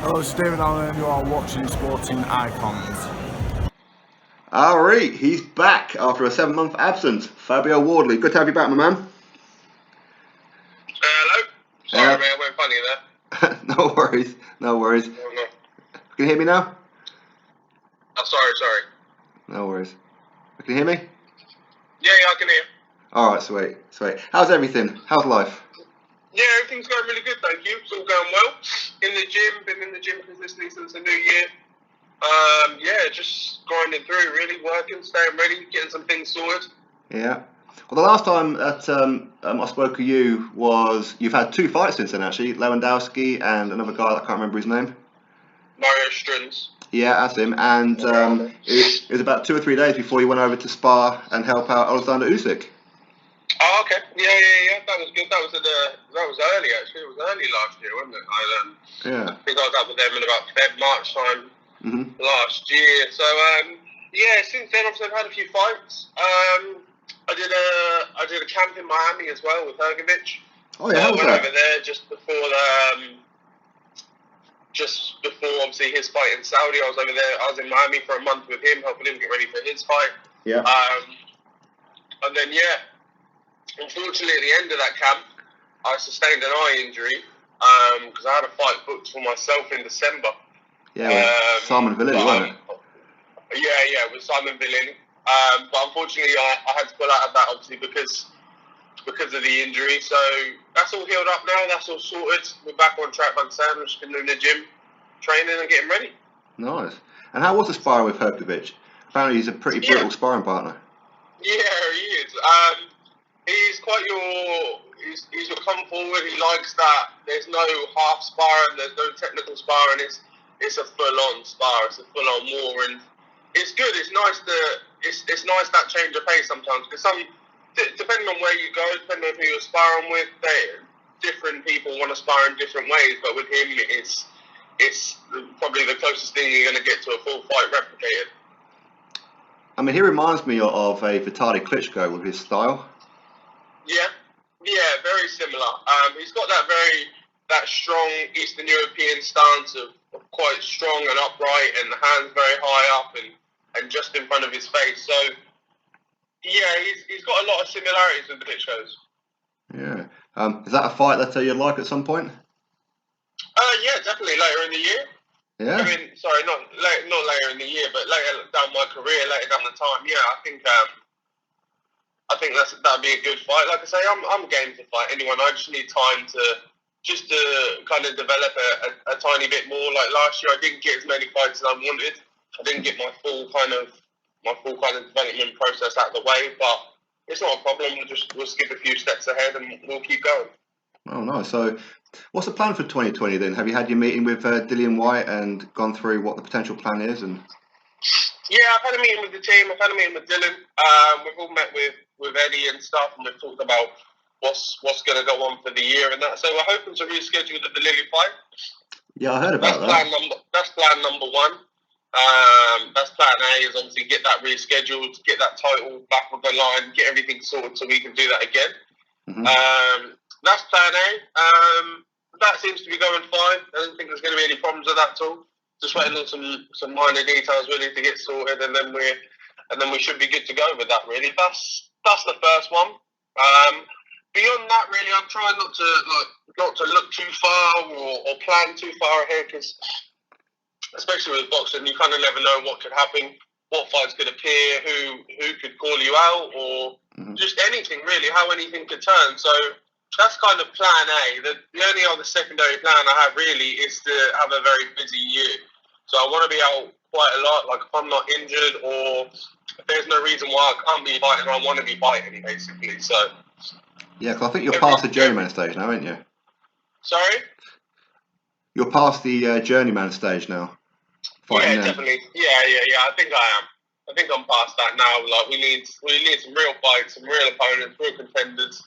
Hello, it's David Allen, and you are watching Sporting Icons. All right, he's back after a 7-month absence. Fabio Wardley, good to have you back, my man. Hello. Sorry, man, I went funny there. No worries, no worries. No. Can you hear me now? Oh, sorry. No worries. Can you hear me? Yeah, I can hear. All right, sweet. How's everything? How's life? Yeah, everything's going really good, thank you. It's all going well. In the gym, been in the gym consistently since the new year. Just grinding through, really working, staying ready, getting some things sorted. Yeah. Well, the last time that I spoke to you was you've had 2 fights since then, actually. Lewandowski and another guy, I can't remember his name. Mario Strunz. Yeah, that's him. And it was about 2 or 3 days before you went over to spar and help out Oleksandr Usyk. Oh, okay. Yeah. That was good. That was early, actually. It was early last year, wasn't it? I think I was up with them in about March time last year. So, since then, obviously, I've had a few fights. I did a camp in Miami as well with Hrgovic. Oh, yeah, how was I went that? over there just before obviously his fight in Saudi. I was over there. I was in Miami for a month with him, helping him get ready for his fight. Yeah. And then, unfortunately, at the end of that camp, I sustained an eye injury because I had a fight booked for myself in December. Yeah, with Simon Villini, wasn't it? Yeah, with Simon Villini. But unfortunately, I had to pull out of that, obviously, because of the injury. So that's all healed up now. That's all sorted. We're back on track, like I said. I've just been in the gym, training and getting ready. Nice. And how was the sparring with Hrgovic? Apparently, he's a pretty brutal sparring partner. Yeah, he is. He's quite he's your come forward. He likes that. There's no half sparring. There's no technical sparring. It's a full on spar. It's a full on war, and it's good. It's nice it's nice that change of pace sometimes, because depending on where you go, depending on who you're sparring with, different people want to spar in different ways. But with him, it's probably the closest thing you're going to get to a full fight replicated. I mean, he reminds me of a Vitaly Klitschko with his style. Yeah, very similar. He's got that strong Eastern European stance of quite strong and upright, and the hands very high up and just in front of his face. So, yeah, he's got a lot of similarities with the Klitschkos. Yeah. Is that a fight that you'd like at some point? Yeah, definitely later in the year. Yeah. I mean, sorry, not later in the year, but later down my career, later down the time. Yeah, I think that'd be a good fight. Like I say, I'm game to fight anyone. I just need time to kind of develop a tiny bit more. Like last year, I didn't get as many fights as I wanted. I didn't get my full kind of development process out of the way, but it's not a problem. We'll skip a few steps ahead and we'll keep going. Oh, nice. So, what's the plan for 2020 then? Have you had your meeting with Dillian Whyte and gone through what the potential plan is? And yeah, I've had a meeting with the team. I've had a meeting with Dylan. We've all met with Eddie and stuff, and we've talked about what's going to go on for the year and that. So we're hoping to reschedule the Villini fight. Yeah, I heard about that. That's plan number one. That's plan A, is obviously get that rescheduled, get that title back on the line, get everything sorted so we can do that again. That's plan A. That seems to be going fine. I don't think there's going to be any problems with that at all. Just waiting on some minor details really to get sorted, and then we should be good to go with that. Really, that's the first one. Beyond that, really, I'm trying not to look too far or plan too far ahead, because especially with boxing, you kind of never know what could happen, what fights could appear, who could call you out, or just anything really, how anything could turn. So that's kind of plan A. The only other secondary plan I have really is to have a very busy year. So I want to be out quite a lot. Like if I'm not injured or if there's no reason why I can't be fighting, I want to be fighting basically. So yeah, because I think you're past the journeyman stage now, aren't you? Sorry? You're past the journeyman stage now. Yeah, definitely. Yeah. I think I am. I think I'm past that now. Like we need some real fights, some real opponents, real contenders.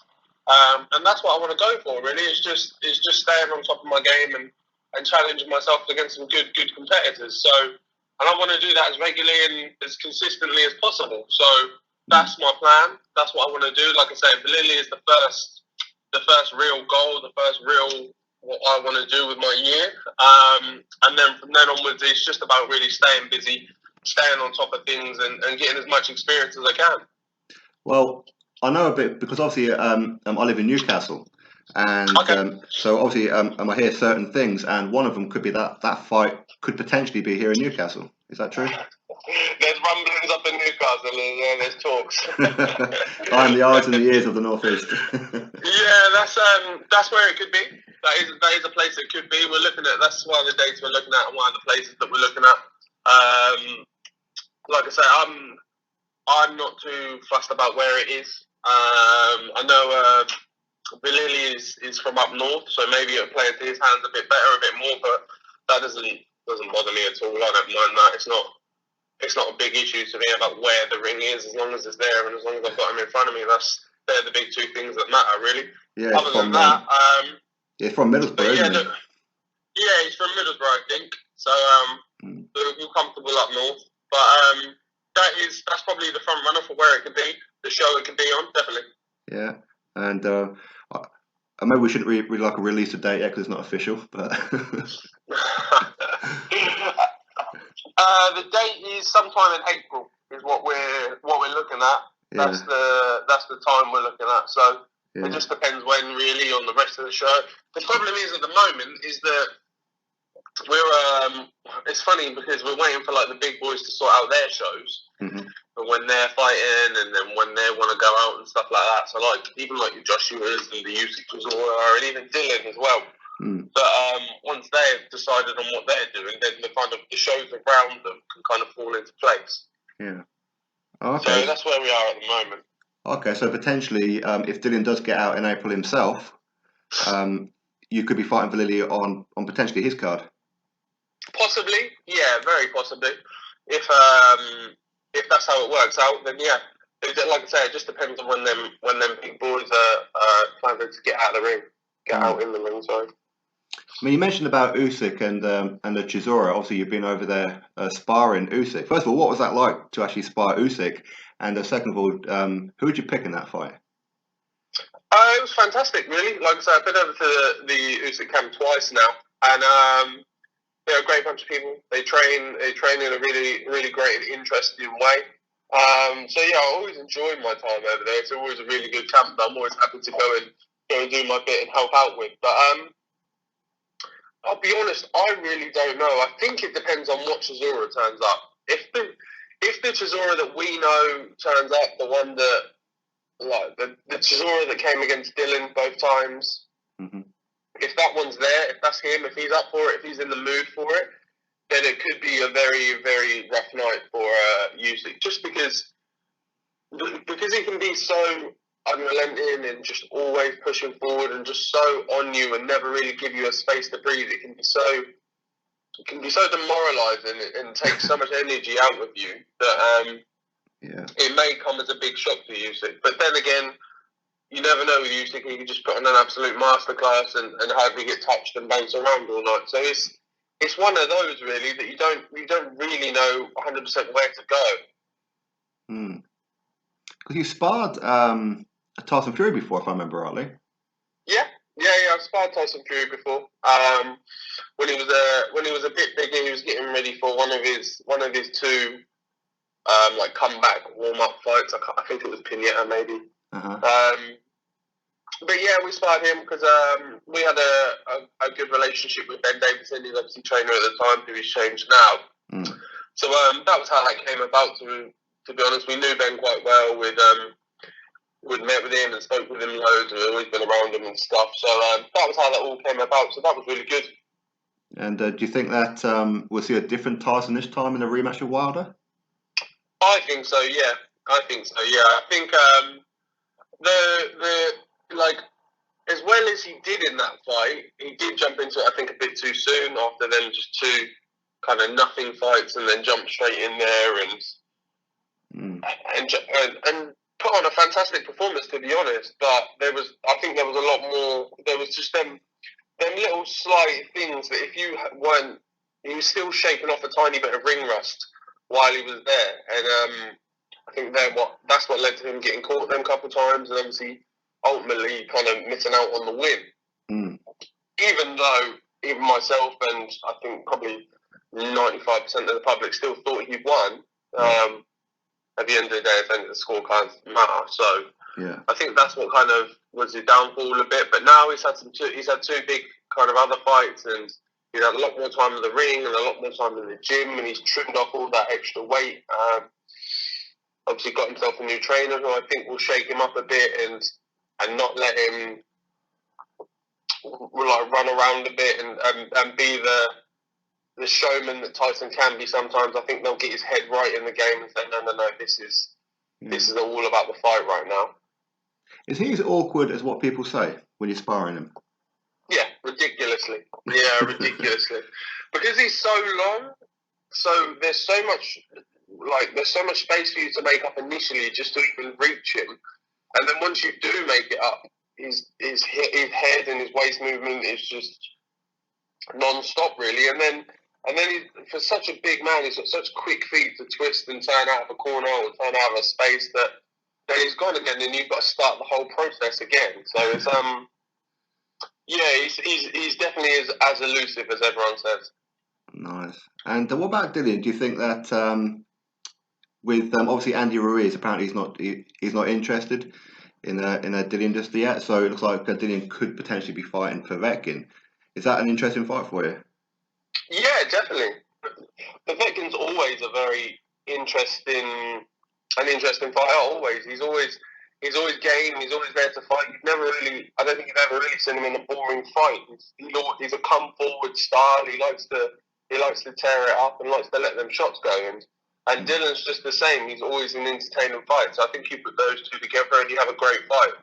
And that's what I want to go for, really. It's just staying on top of my game and challenging myself against some good competitors. So, and I want to do that as regularly and as consistently as possible. So that's my plan. That's what I want to do. Like I say, Villini is the first real goal, the first real what I want to do with my year. And then from then onwards, it's just about really staying busy, staying on top of things, and getting as much experience as I can. Well, I know a bit because obviously I live in Newcastle, and Okay. so obviously I hear certain things, and one of them could be that fight could potentially be here in Newcastle. Is that true? There's rumblings up in Newcastle, and there's talks. I'm the eyes and the ears of the Northeast. Yeah, that's where it could be. That is a place it could be. We're looking at, that's one of the dates we're looking at, and one of the places that we're looking at. Like I say, I'm not too fussed about where it is. I know Bilili is from up north, so maybe it'll play into his hands a bit better, a bit more. But that doesn't bother me at all. I don't mind that. It's not a big issue to me about where the ring is, as long as it's there and as long as I've got him in front of me. They're the big two things that matter, really. Yeah. Other than that, he's from Middlesbrough, isn't he? Yeah, he's from Middlesbrough, I think. So we're comfortable up north. But that's probably the front runner for where it could be, the show it could be on, definitely. Yeah, and maybe we shouldn't really like release a date yet because it's not official, but the date is sometime in April. Is what we're looking at. Yeah. That's the time we're looking at. So yeah. it just depends when, really, on the rest of the show. The problem is at the moment is that we're it's funny because we're waiting for like the big boys to sort out their shows, but when they're fighting and then when they want to go out and stuff like that. So like even like your Joshua's and the Usyk and even Dillian as well. But once they've decided on what they're doing, then the shows around them can kind of fall into place. Yeah. Okay. So that's where we are at the moment. Okay, so potentially, if Dillian does get out in April himself, you could be fighting for Lily on potentially his card. Possibly, yeah, very possibly. If that's how it works out, then yeah. Like I say, it just depends on when them big boys are planning to get out of the ring, get out in the ring. Sorry. I mean, you mentioned about Usyk and the Chisora. Obviously, you've been over there sparring Usyk. First of all, what was that like to actually spar Usyk? And second of all, who would you pick in that fight? It was fantastic, really. Like I said, I've been over to the Usyk camp twice now, and they're a great bunch of people. They train in a really, really great and interesting way. So yeah, I always enjoy my time over there. It's always a really good camp that I'm always happy to go and do my bit and help out with. But I'll be honest, I really don't know. I think it depends on what Chisora turns up. If the Chisora that we know turns up, the one that like the Chisora that came against Dillian both times. If that one's there, if that's him, if he's up for it, if he's in the mood for it, then it could be a very, very rough night for Usyk. Just because he can be so unrelenting and just always pushing forward and just so on you and never really give you a space to breathe. It can be so demoralising and take so much energy out of you that it may come as a big shock to Usyk. But then again, you never know with Usyk. He can just put on an absolute masterclass and hardly get touched and bounce around all night. So it's one of those really that you don't really know 100% where to go. Because you sparred Tyson Fury before, if I remember rightly. Yeah, I've sparred Tyson Fury before. When he was a bit bigger, he was getting ready for one of his two like comeback warm up fights. I think it was Pinata maybe. But yeah, we sparred him because we had a good relationship with Ben Davison. He's obviously trainer at the time, who he's changed now. So that was how that came about. To be honest, we knew Ben quite well. We'd met with him and spoke with him loads, and we'd always been around him and stuff. So that was how that all came about. So that was really good. And do you think that we'll see a different Tyson this time in a rematch with Wilder? I think so. Yeah, I think like as well as he did in that fight, he did jump into it. I think a bit too soon after then just two kind of nothing fights, and then jump straight in there and put on a fantastic performance, to be honest. But I think there was a lot more. There was just them little slight things that if you weren't, he was still shaking off a tiny bit of ring rust while he was there, and I think that's what led to him getting caught them a couple of times, and obviously ultimately kind of missing out on the win. Even though even myself and I think probably 95% of the public still thought he won. At the end of the day, I think the scorecards matter. So yeah, I think that's what kind of was his downfall a bit. But now he's had two big kind of other fights, and he's had a lot more time in the ring and a lot more time in the gym, and he's trimmed off all that extra weight. Obviously got himself a new trainer who I think will shake him up a bit and not let him like run around a bit and be the showman that Tyson can be sometimes. I think they'll get his head right in the game and say, no, this is all about the fight right now. Is he as awkward as what people say when you're sparring him? Yeah, ridiculously. Yeah, ridiculously. Because he's so long, so there's so much space for you to make up initially just to even reach him. And then once you do make it up, his head and his waist movement is just non-stop, really. And then for such a big man, he's got such quick feet to twist and turn out of a corner or turn out of a space that he's gone again, and you've got to start the whole process again. So it's he's definitely as elusive as everyone says. Nice. And what about Dillian? Do you think that with obviously Andy Ruiz, apparently he's not interested in a Dillian just yet, so it looks like Dillian could potentially be fighting Povetkin. Is that an interesting fight for you? Yeah, definitely. Povetkin's always a very interesting fighter. Always, he's always game. He's always there to fight. I don't think you've ever really seen him in a boring fight. He's a come forward style. He likes to tear it up and likes to let them shots go. And Dillian's just the same. He's always an entertaining fight. So I think you put those two together and you have a great fight.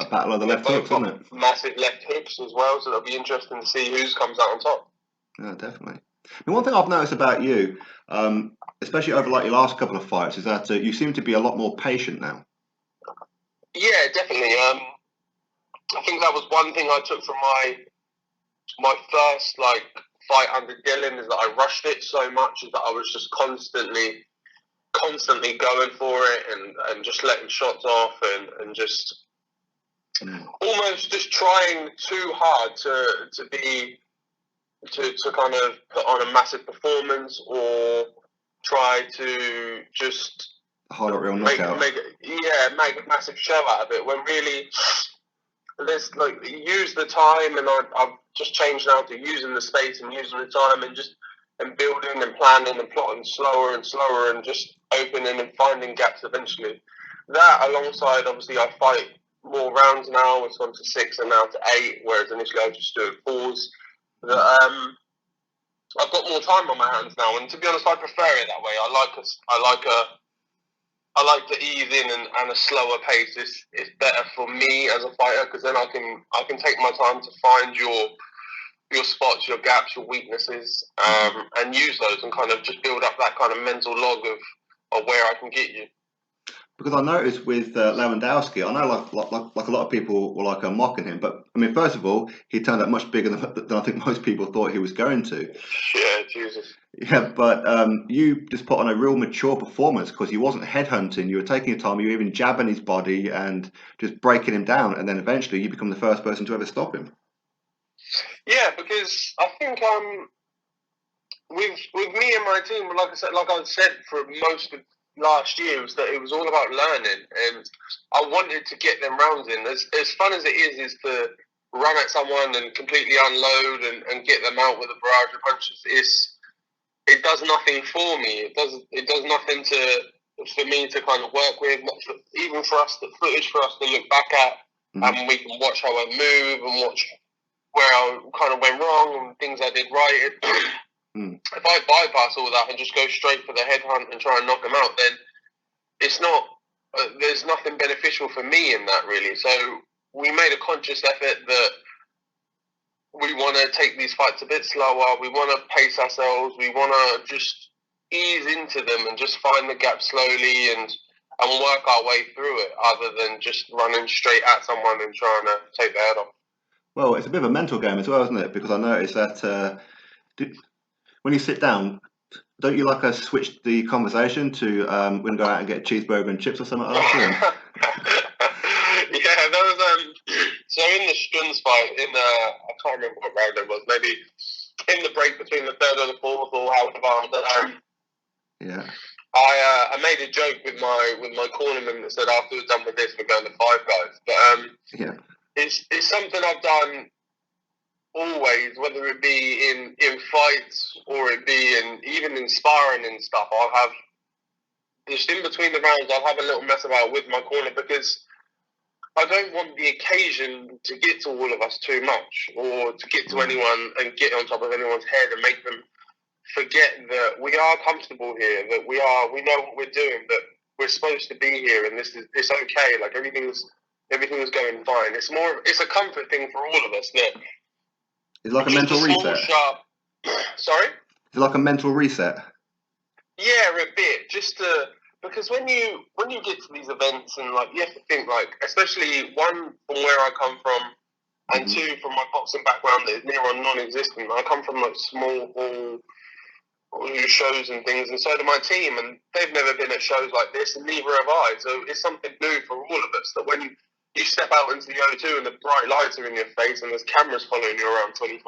A battle of the left hooks, isn't it? Massive left hooks as well. So it'll be interesting to see who comes out on top. Yeah, definitely. And one thing I've noticed about you, especially over like your last couple of fights, is that you seem to be a lot more patient now. Yeah, definitely. I think that was one thing I took from my first fight under Dillian, is that I rushed it so much, is that I was just constantly going for it and just letting shots off and just almost just trying too hard to kind of put on a massive performance or try to just make a massive show out of it, when really there's use the time, and I've just changed now to using the space and using the time and building and planning and plotting slower and slower and just opening and finding gaps eventually. That alongside obviously I fight more rounds now, it's gone to 6 and now to 8, whereas initially I was just doing 4s. I've got more time on my hands now, and to be honest, I prefer it that way. I like to ease in and a slower pace is better for me as a fighter, because then I can take my time to find your spots, your gaps, your weaknesses, and use those and kind of just build up that kind of mental log of where I can get you. Because I noticed with Lewandowski, I know like a lot of people were mocking him, but I mean, first of all, he turned out much bigger than I think most people thought he was going to. Yeah, Jesus. Yeah, but you just put on a real mature performance, because you wasn't headhunting, you were taking your time, you were even jabbing his body and just breaking him down, and then eventually you become the first person to ever stop him. Yeah, because I think with me and my team, like I said for most of last year, was that it was all about learning, and I wanted to get them rounds in. As fun as it is to run at someone and completely unload and get them out with a barrage of punches, it does nothing for me. It does nothing for me to kind of work with, even for us, the footage for us to look back at, and we can watch how I move and watch where I kind of went wrong and things I did right. If I bypass all that and just go straight for the headhunt and try and knock them out, then it's not. There's nothing beneficial for me in that, really. So we made a conscious effort that we want to take these fights a bit slower. We want to pace ourselves. We want to just ease into them and just find the gap slowly and work our way through it, other than just running straight at someone and trying to take their head off. Well, it's a bit of a mental game as well, isn't it? Because I noticed that when you sit down, don't you switch the conversation to we're going to go out and get a cheeseburger and chips or something like that? Yeah, there was So in the Struns fight, I can't remember what round it was, maybe in the break between the third and the fourth, or however, I don't know. Yeah. I made a joke with my cornerman that said after we're done with this, we're going to Five Guys. But yeah, it's something I've done always, whether it be in fights or it be even in sparring and stuff. I'll have just in between the rounds, I'll have a little mess about with my corner because I don't want the occasion to get to all of us too much, or to get to anyone and get on top of anyone's head and make them forget that we are comfortable here, that we know what we're doing, that we're supposed to be here, and it's okay. Like everything's going fine. It's a comfort thing for all of us. That it's like a mental reset. Sorry? It's like a mental reset. Yeah, a bit. Because when you get to these events and like you have to think like, especially one from where I come from, and two from my boxing background that is near on non-existent. I come from like small hall shows and things, and so do my team, and they've never been at shows like this, and neither have I. So it's something new for all of us. That when you step out into the O2 and the bright lights are in your face and there's cameras following you around 24/7,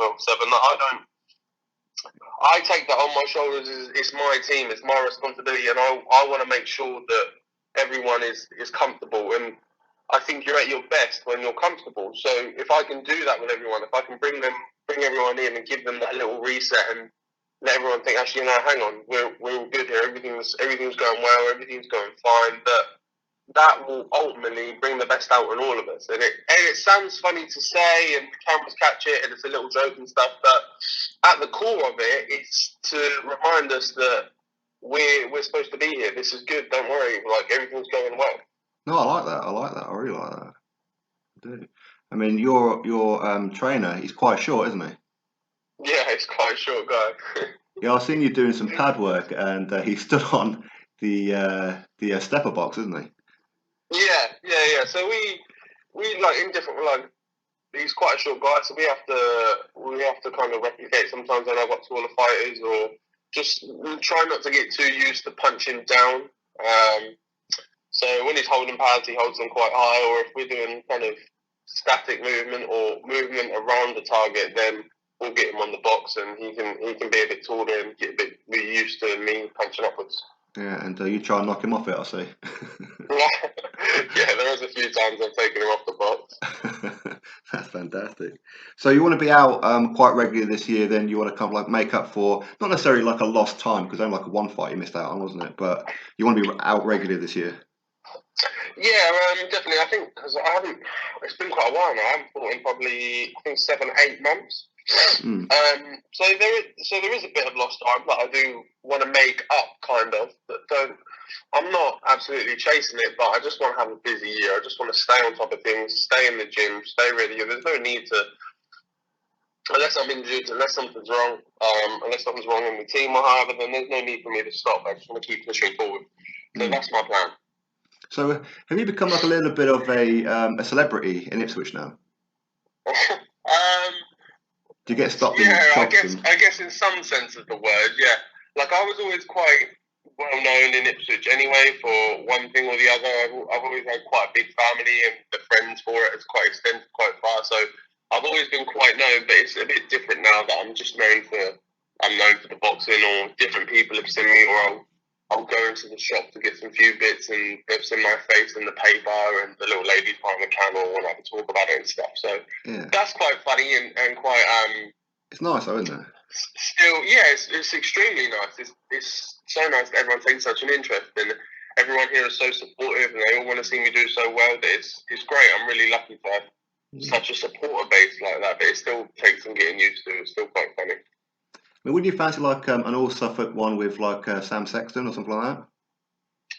I take that on my shoulders. It's my team, it's my responsibility, and I want to make sure that everyone is comfortable. And I think you're at your best when you're comfortable. So if I can do that with everyone, if I can bring everyone in and give them that little reset and let everyone think, actually, no, hang on, we're all good here. Everything's going well. Everything's going fine. That will ultimately bring the best out in all of us. And it sounds funny to say, and the cameras catch it, and it's a little joke and stuff, but at the core of it, it's to remind us that we're supposed to be here. This is good. Don't worry. Like, everything's going well. No, I like that. I really like that. I do. I mean, your trainer, he's quite short, isn't he? Yeah, he's quite a short guy. Yeah, I've seen you doing some pad work, and he stood on the stepper box, isn't he? Yeah. So we like in different like he's quite a short guy, so we have to kind of replicate sometimes when I've got taller fighters, or just try not to get too used to punching down. So when he's holding pads, he holds them quite high, or if we're doing kind of static movement or movement around the target, then we'll get him on the box, and he can be a bit taller and get a bit used to me punching upwards. Yeah, and you try and knock him off it, I see. Yeah, there was a few times I've taken him off the box. That's fantastic. So you want to be out quite regularly this year, then you want to kind of like make up for, not necessarily like a lost time, because only like a one fight you missed out on, wasn't it? But you want to be out regularly this year. Yeah, definitely. I think because it's been quite a while now. I haven't fought in probably 7-8 months. So there is a bit of lost time that I do want to make up, kind of. But I'm not absolutely chasing it, but I just want to have a busy year. I just want to stay on top of things, stay in the gym, stay ready. There's no need to, unless I'm injured, unless something's wrong in the team or however, then there's no need for me to stop. I just want to keep pushing forward. So that's my plan. So have you become like a little bit of a celebrity in Ipswich now? Do you get stopped in shops? I guess in some sense of the word, yeah. Like I was always quite well known in Ipswich anyway for one thing or the other. I've always had quite a big family, and the friends for it is quite extended, quite far. So I've always been quite known, but it's a bit different now that I'm known for the boxing, or different people have seen me, or I'll go into the shop to get some few bits, and they've seen my face in the paper, and the little ladies behind the camera want to talk about it and stuff. So that's quite funny and quite it's nice though, isn't it? Still, yeah, it's extremely nice. It's so nice that everyone takes such an interest, and everyone here is so supportive, and they all want to see me do so well. That it's great. I'm really lucky to have such a supporter base like that. But it still takes some getting used to. It's still quite funny. I mean, would you fancy like an All Suffolk one with like Sam Sexton or something like that?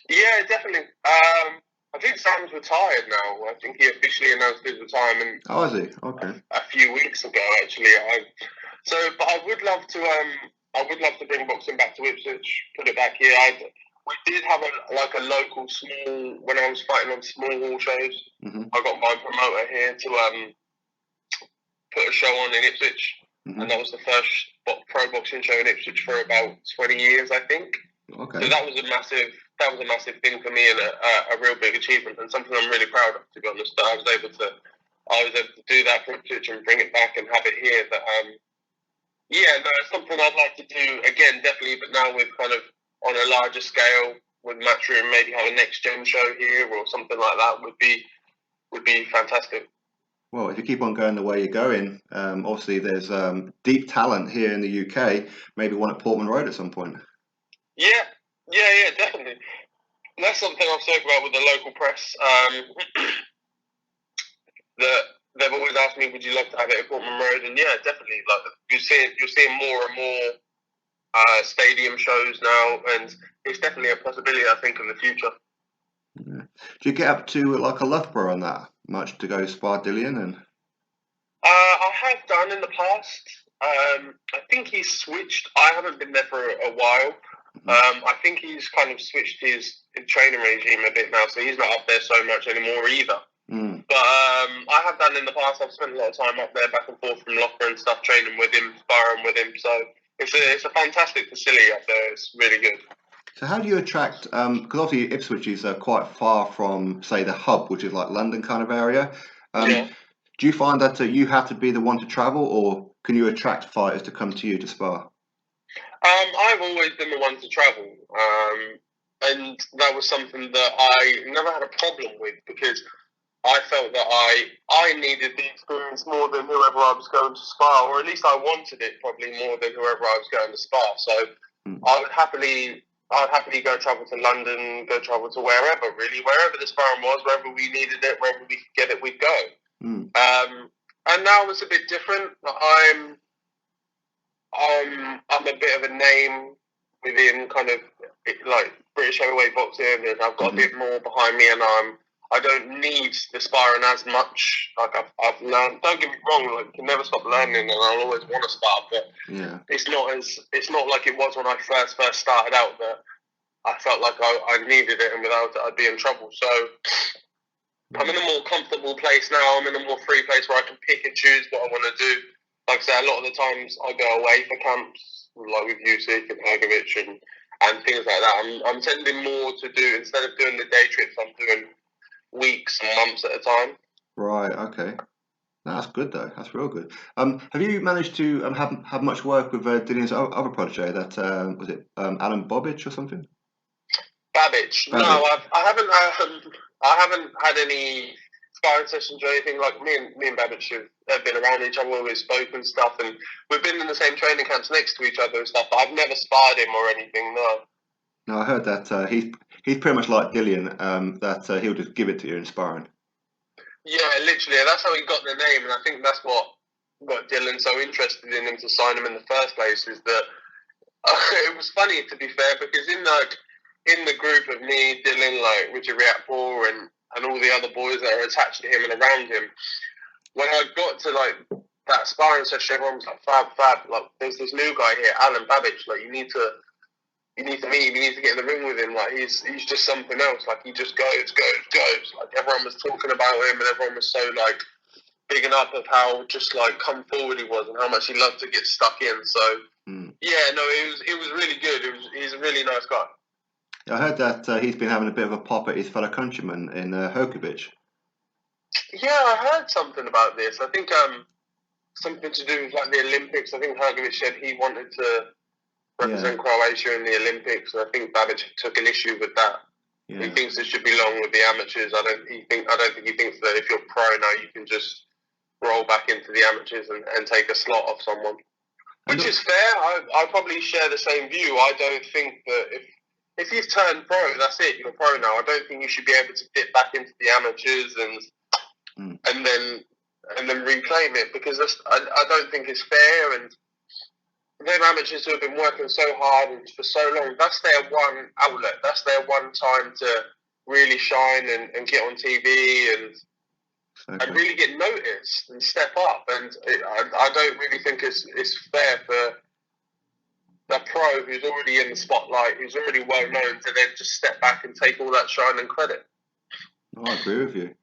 Yeah, definitely. I think Sam's retired now. I think he officially announced his retirement. Oh, is he? Okay. A few weeks ago, actually. But I would love to bring boxing back to Ipswich, put it back here. We did have a local small, when I was fighting on small hall shows. I got my promoter here to put a show on in Ipswich, and that was the first pro boxing show in Ipswich for about 20 years, I think. Okay. So that was a massive thing for me, and a real big achievement, and something I'm really proud of, to be honest. That I was able to I was able to do that for Ipswich and bring it back and have it here. But it's something I'd like to do again, definitely. But now with kind of on a larger scale with Matchroom, maybe have a next gen show here or something like that would be fantastic. Well, if you keep on going the way you're going, obviously there's deep talent here in the UK. Maybe one at Portman Road at some point. Yeah, definitely. And that's something I've spoken about with the local press. That they've always asked me, "Would you love to have it at Portman Road?" And yeah, definitely. Like you're seeing more and more stadium shows now, and it's definitely a possibility, I think, in the future. Yeah. Do you get up to like a Loughborough on that much to go spar Dillian? And I have done in the past. I think he's switched. I haven't been there for a while. I think he's kind of switched his training regime a bit now, so he's not up there so much anymore either. But I have done in the past. I've spent a lot of time up there, back and forth from Loughborough and stuff, training with him, sparring with him. So it's a fantastic facility up there. It's really good. So how do you attract? Because obviously Ipswich is quite far from, say, the hub, which is like London kind of area. Do you find that you have to be the one to travel, or can you attract fighters to come to you to spar? I've always been the one to travel, and that was something that I never had a problem with because I felt that I needed the experience more than whoever I was going to spar, or at least I wanted it probably more than whoever I was going to spar. So I'd happily go travel to London, go travel to wherever the sparring was, wherever we needed it, wherever we could get it, we'd go. And now it's a bit different. I'm a bit of a name within kind of like British heavyweight boxing, and I've got a bit more behind me, and I don't need the sparring as much. Like I've learned. Don't get me wrong. Like you can never stop learning, and I'll always want to spar. But it's not like it was when I first started out. That I felt like I needed it, and without it, I'd be in trouble. So I'm in a more comfortable place now. I'm in a more free place where I can pick and choose what I want to do. Like I say, a lot of the times I go away for camps, like with Usyk and Hrgovic and things like that. I'm tending more to do, instead of doing the day trips, I'm doing weeks and months at a time. Right. Okay. That's good though. That's real good. Have you managed to have much work with Dillian's other protege? That was it, Alan Bobic or something? Babbage. No, I haven't had any sparring sessions or anything. Like me and Babbage have been around each other, we've spoken stuff, and we've been in the same training camps next to each other and stuff. But I've never sparred him or anything. No, I heard that he's pretty much like Dillian. That he'll just give it to you in sparring. Yeah, literally. That's how he got the name, and I think that's what got Dillian so interested in him to sign him in the first place. Is that it was funny, to be fair, because in the group of me, Dillian, like Richard Riatpour and all the other boys that are attached to him and around him, when I got to like that sparring session, everyone was like, Fab, like there's this new guy here, Alan Babbage, like you need to meet him, you need to get in the ring with him, like he's just something else, like he just goes. Like everyone was talking about him and everyone was so like bigging up of how just like come forward he was and how much he loved to get stuck in. So it was really good. He's a really nice guy. I heard that he's been having a bit of a pop at his fellow countryman in Hrgovic. Yeah, I heard something about this. I think something to do with like the Olympics. I think Hrgovic said he wanted to represent Croatia in the Olympics, and I think Babbage took an issue with that. Yeah. He thinks it should belong with the amateurs. I don't think he thinks that if you're pro now, you can just roll back into the amateurs and take a slot off someone. Which is fair. I probably share the same view. I don't think that if you've turned pro, that's it. You're pro now. I don't think you should be able to dip back into the amateurs and then reclaim it, because I don't think it's fair. And them amateurs who have been working so hard and for so long, that's their one outlet. That's their one time to really shine and get on TV and really get noticed and step up. And I don't really think it's fair for a pro who's already in the spotlight, who's already well known, to then just step back and take all that shine and credit. I agree with you.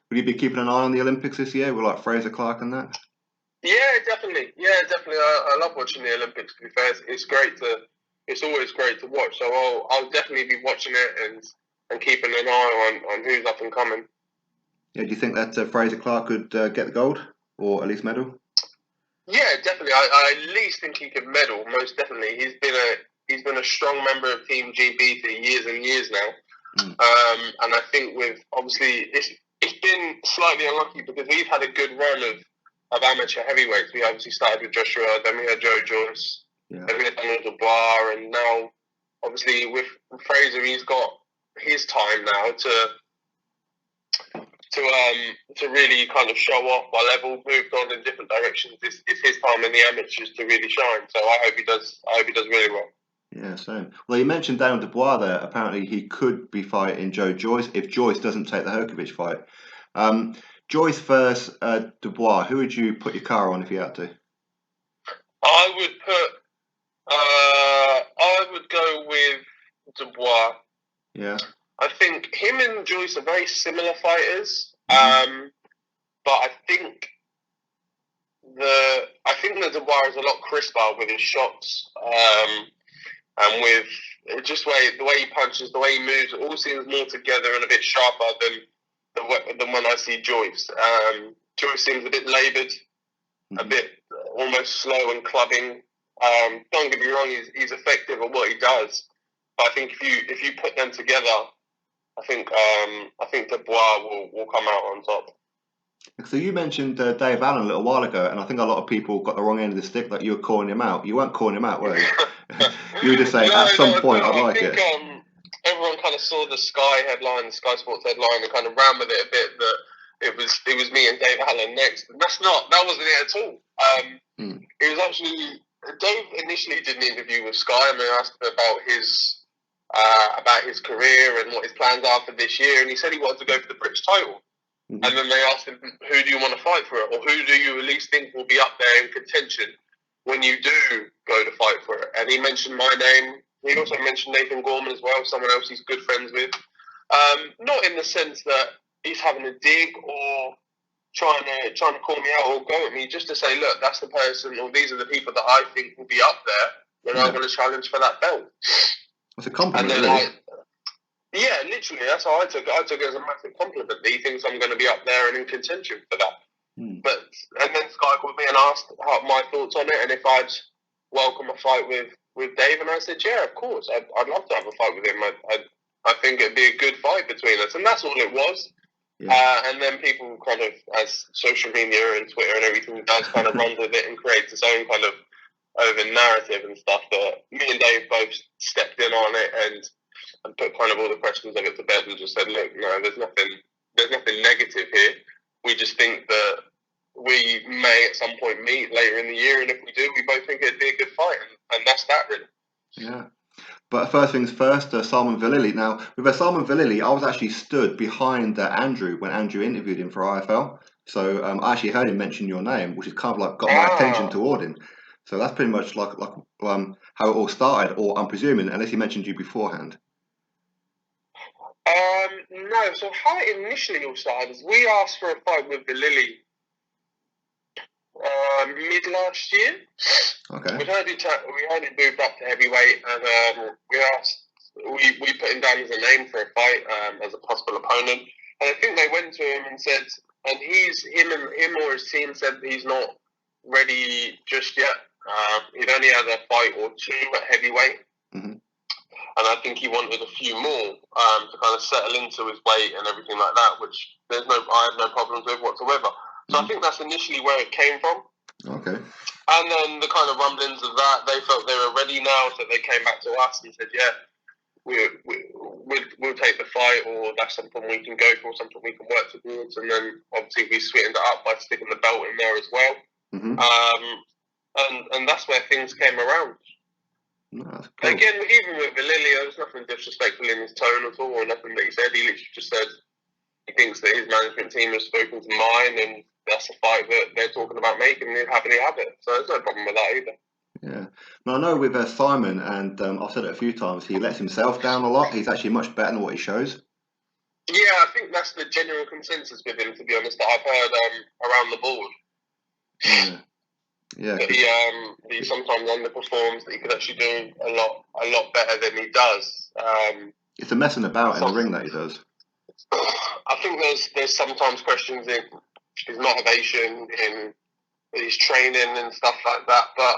Will you be keeping an eye on the Olympics this year with like Fraser Clark and that? Yeah, definitely. I love watching the Olympics, to be fair. It's always great to watch. So I'll definitely be watching it and keeping an eye on who's up and coming. Yeah, do you think that Fraser Clark could get the gold or at least medal? Yeah, definitely. I at least think he could medal. Most definitely. He's been a strong member of Team GB for years and years now. And I think with obviously it's been slightly unlucky because we've had a good run of amateur heavyweights. We obviously started with Joshua, then we had Joe Joyce, then we had Daniel Dubois, and now obviously with Fraser, he's got his time now to really kind of show off while they've all moved on in different directions. It's his time in the amateurs to really shine. So I hope he does really well. Yeah, same. Well, you mentioned Daniel Dubois there. Apparently, he could be fighting Joe Joyce if Joyce doesn't take the Hrgovic fight. Joyce versus Dubois. Who would you put your car on if you had to? I would go with Dubois. Yeah. I think him and Joyce are very similar fighters, but I think the Dubois is a lot crisper with his shots, and with just the way he punches, the way he moves. It all seems more together and a bit sharper than when I see Joyce. Joyce seems a bit laboured, a bit almost slow and clubbing. Don't get me wrong; he's effective at what he does, but I think if you put them together, I think Dubois will come out on top. So you mentioned Dave Allen a little while ago, and I think a lot of people got the wrong end of the stick that you were calling him out. You weren't calling him out, were you? You were just saying at some point I'd like it. Everyone kind of saw the Sky headline, the Sky Sports headline, and kind of ran with it a bit that it was me and Dave Allen next. And that wasn't it at all. It was actually Dave initially did an interview with Sky, and they asked him about his career and what his plans are for this year, and he said he wanted to go for the British title. And then they asked him, who do you want to fight for it? Or who do you at least think will be up there in contention when you do go to fight for it? And he mentioned my name. He also mentioned Nathan Gorman as well, someone else he's good friends with. Not in the sense that he's having a dig or trying to call me out or go at me, just to say, look, that's the person, or these are the people that I think will be up there when I'm going to challenge for that belt. It's a compliment, and then really. Yeah, literally, that's how I took it. I took it as a massive compliment that he thinks I'm going to be up there and in contention for that. And then Sky called me and asked my thoughts on it and if I'd welcome a fight with Dave, and I said, yeah, of course, I'd love to have a fight with him. I think it'd be a good fight between us, and that's all it was. And then people kind of, as social media and Twitter and everything does, kind of runs with it and creates its own kind of over narrative and stuff. But me and Dave both stepped in on it and put kind of all the questions of it to bed and just said, look, no, there's nothing negative here. We just think that we may at some point meet later in the year, and if we do, we both think it'd be a good fight, and that's that, really. Yeah. But first things first, Salman Vallily. Now, with Salman Vallily, I was actually stood behind Andrew when Andrew interviewed him for IFL. So I actually heard him mention your name, which is kind of like got my attention toward him. So that's pretty much like how it all started, or I'm presuming, unless he mentioned you beforehand. No, so how it initially all started is we asked for a fight with Vallily mid last year. Okay. We heard it moved up to heavyweight, and we put him down as a name for a fight as a possible opponent. And I think they went to him and said, and him or his team said that he's not ready just yet. He'd only had a fight or two at heavyweight. And I think he wanted a few more to kind of settle into his weight and everything like that, which I have no problems with whatsoever. So I think that's initially where it came from. Okay. And then the kind of rumblings of that, they felt they were ready now, so they came back to us and said, yeah, we'll take the fight, or that's something we can go for, something we can work towards. And then obviously we sweetened it up by sticking the belt in there as well. And that's where things came around. No, cool. Again, even with Vallily, there was nothing disrespectful in his tone at all, or nothing that he said. He literally just said he thinks that his management team has spoken to mine, and that's a fight that they're talking about making, and they're happy to have it. So there's no problem with that either. Yeah. Now, I know with Simon, and I've said it a few times, he lets himself down a lot. He's actually much better than what he shows. Yeah, I think that's the general consensus with him, to be honest, that I've heard around the board. Yeah, that he sometimes underperforms, that he could actually do a lot better than he does. It's a messing about in the ring that he does. I think there's sometimes questions in his motivation, in his training and stuff like that, but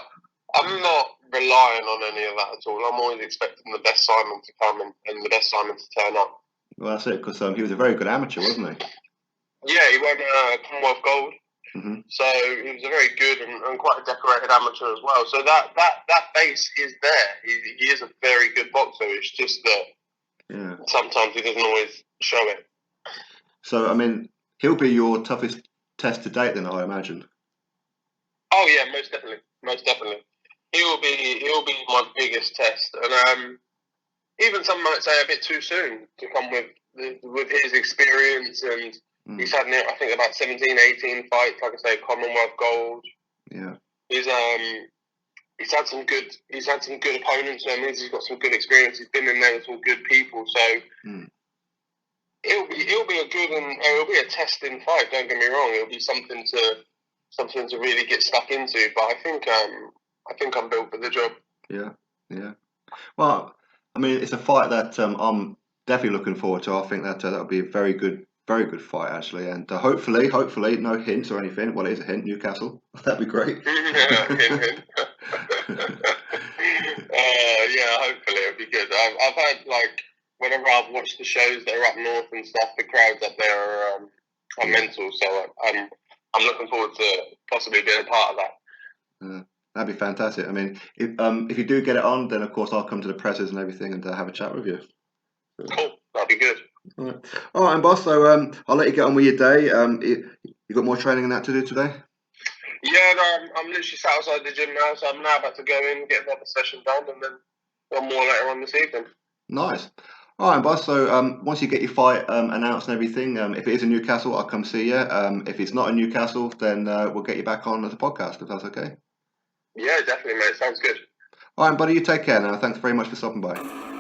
I'm not relying on any of that at all. I'm always expecting the best Simon to come and the best Simon to turn up. Well, that's it, because he was a very good amateur, wasn't he? Yeah, he won Commonwealth Gold. Mm-hmm. So he was a very good and quite a decorated amateur as well. So that base is there. He is a very good boxer. It's just that sometimes he doesn't always show it. So, I mean, he'll be your toughest test to date then, I imagine. Oh yeah, most definitely. He'll be my biggest test, and even some might say a bit too soon to come with his experience, and he's had, I think, about 17, 18 fights. Like I say, Commonwealth Gold. Yeah. He's had some good opponents. So that means he's got some good experience. He's been in there with some good people. So it'll be a testing fight. Don't get me wrong. It'll be something to really get stuck into. But I think I'm built for the job. Yeah. Well, I mean, it's a fight that I'm definitely looking forward to. I think that'll be a very good fight actually, and hopefully no hints or anything. Well, it is a hint, Newcastle. That'd be great. Hint. Yeah, hopefully it'll be good. I've had, like, whenever I've watched the shows that are up north and stuff, the crowds up there are mental. So I'm looking forward to possibly being a part of that. That'd be fantastic. I mean, if you do get it on, then of course I'll come to the presses and everything and have a chat with you. Cool, that'd be good. All right, and boss. So I'll let you get on with your day. You got more training than that to do today? Yeah, no, I'm literally sat outside the gym now, so I'm now about to go in, get another session done, and then one more later on this evening. Nice. All right, boss. So once you get your fight announced and everything, if it is in Newcastle, I'll come see you. If it's not in Newcastle, then we'll get you back on as a podcast, if that's okay. Yeah, definitely, mate. Sounds good. All right, buddy. You take care now. Thanks very much for stopping by.